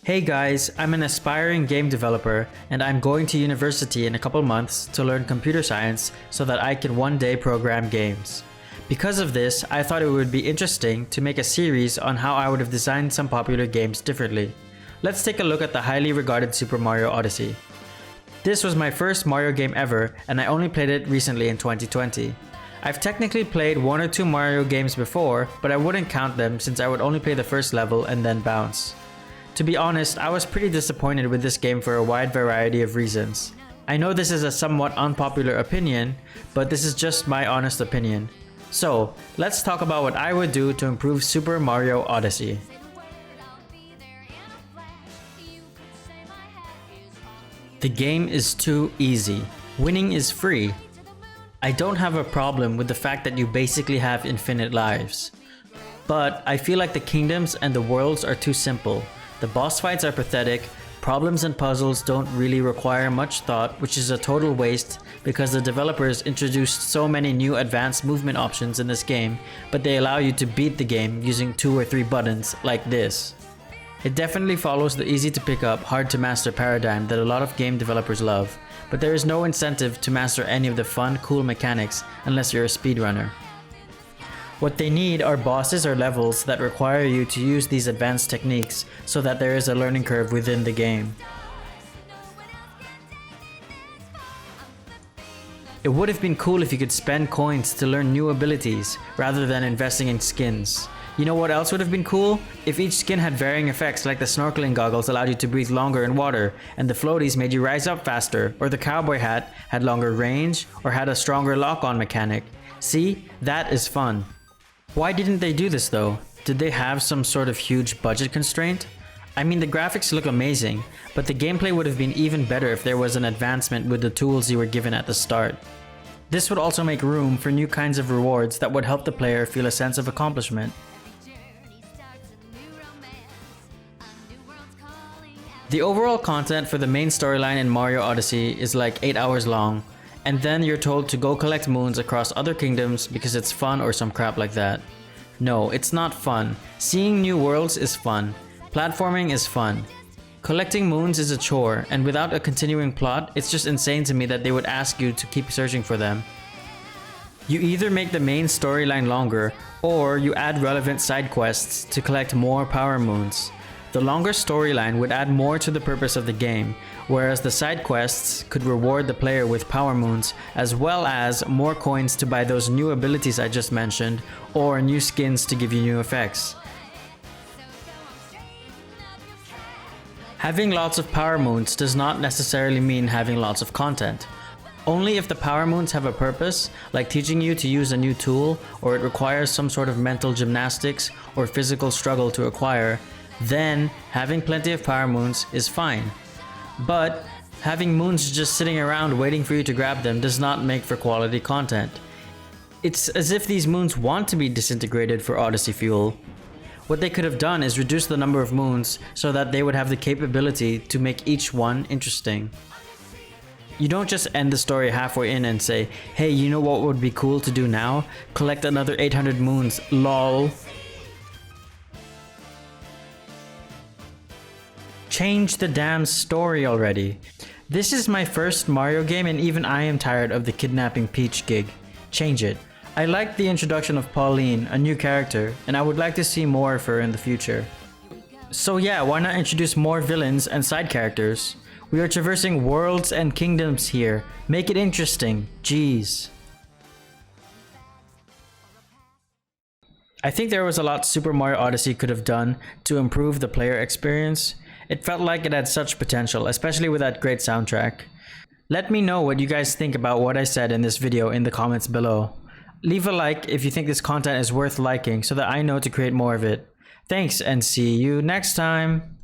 Hey guys, I'm an aspiring game developer and I'm going to university in a couple months to learn computer science so that I can one day program games. Because of this, I thought it would be interesting to make a series on how I would have designed some popular games differently. Let's take a look at the highly regarded Super Mario Odyssey. This was my first Mario game ever and I only played it recently in 2020. I've technically played one or two Mario games before, but I wouldn't count them since I would only play the first level and then bounce. To be honest, I was pretty disappointed with this game for a wide variety of reasons. I know this is a somewhat unpopular opinion, but this is just my honest opinion. So, let's talk about what I would do to improve Super Mario Odyssey. The game is too easy. Winning is free. I don't have a problem with the fact that you basically have infinite lives. But I feel like the kingdoms and the worlds are too simple. The boss fights are pathetic, problems and puzzles don't really require much thought, which is a total waste because the developers introduced so many new advanced movement options in this game, but they allow you to beat the game using 2 or 3 buttons like this. It definitely follows the easy to pick up, hard to master paradigm that a lot of game developers love, but there is no incentive to master any of the fun, cool mechanics unless you're a speedrunner. What they need are bosses or levels that require you to use these advanced techniques so that there is a learning curve within the game. It would have been cool if you could spend coins to learn new abilities rather than investing in skins. You know what else would have been cool? If each skin had varying effects, like the snorkeling goggles allowed you to breathe longer in water, and the floaties made you rise up faster, or the cowboy hat had longer range, or had a stronger lock-on mechanic. See? That is fun. Why didn't they do this though? Did they have some sort of huge budget constraint? I mean, the graphics look amazing, but the gameplay would have been even better if there was an advancement with the tools you were given at the start. This would also make room for new kinds of rewards that would help the player feel a sense of accomplishment. The overall content for the main storyline in Mario Odyssey is like 8 hours long, and then you're told to go collect moons across other kingdoms because it's fun or some crap like that. No, it's not fun. Seeing new worlds is fun. Platforming is fun. Collecting moons is a chore, and without a continuing plot, it's just insane to me that they would ask you to keep searching for them. You either make the main storyline longer, or you add relevant side quests to collect more power moons. The longer storyline would add more to the purpose of the game, whereas the side quests could reward the player with power moons as well as more coins to buy those new abilities I just mentioned or new skins to give you new effects. Having lots of power moons does not necessarily mean having lots of content. Only if the power moons have a purpose, like teaching you to use a new tool, or it requires some sort of mental gymnastics or physical struggle to acquire, then having plenty of power moons is fine. But having moons just sitting around waiting for you to grab them does not make for quality content. It's as if these moons want to be disintegrated for Odyssey fuel. What they could have done is reduce the number of moons so that they would have the capability to make each one interesting. You don't just end the story halfway in and say, hey, you know what would be cool to do now? Collect another 800 moons, lol. Change the damn story already. This is my first Mario game and even I am tired of the kidnapping Peach gig. Change it. I liked the introduction of Pauline, a new character, and I would like to see more of her in the future. So yeah, why not introduce more villains and side characters? We are traversing worlds and kingdoms here. Make it interesting. Jeez. I think there was a lot Super Mario Odyssey could have done to improve the player experience. It felt like it had such potential, especially with that great soundtrack. Let me know what you guys think about what I said in this video in the comments below. Leave a like if you think this content is worth liking so that I know to create more of it. Thanks and see you next time!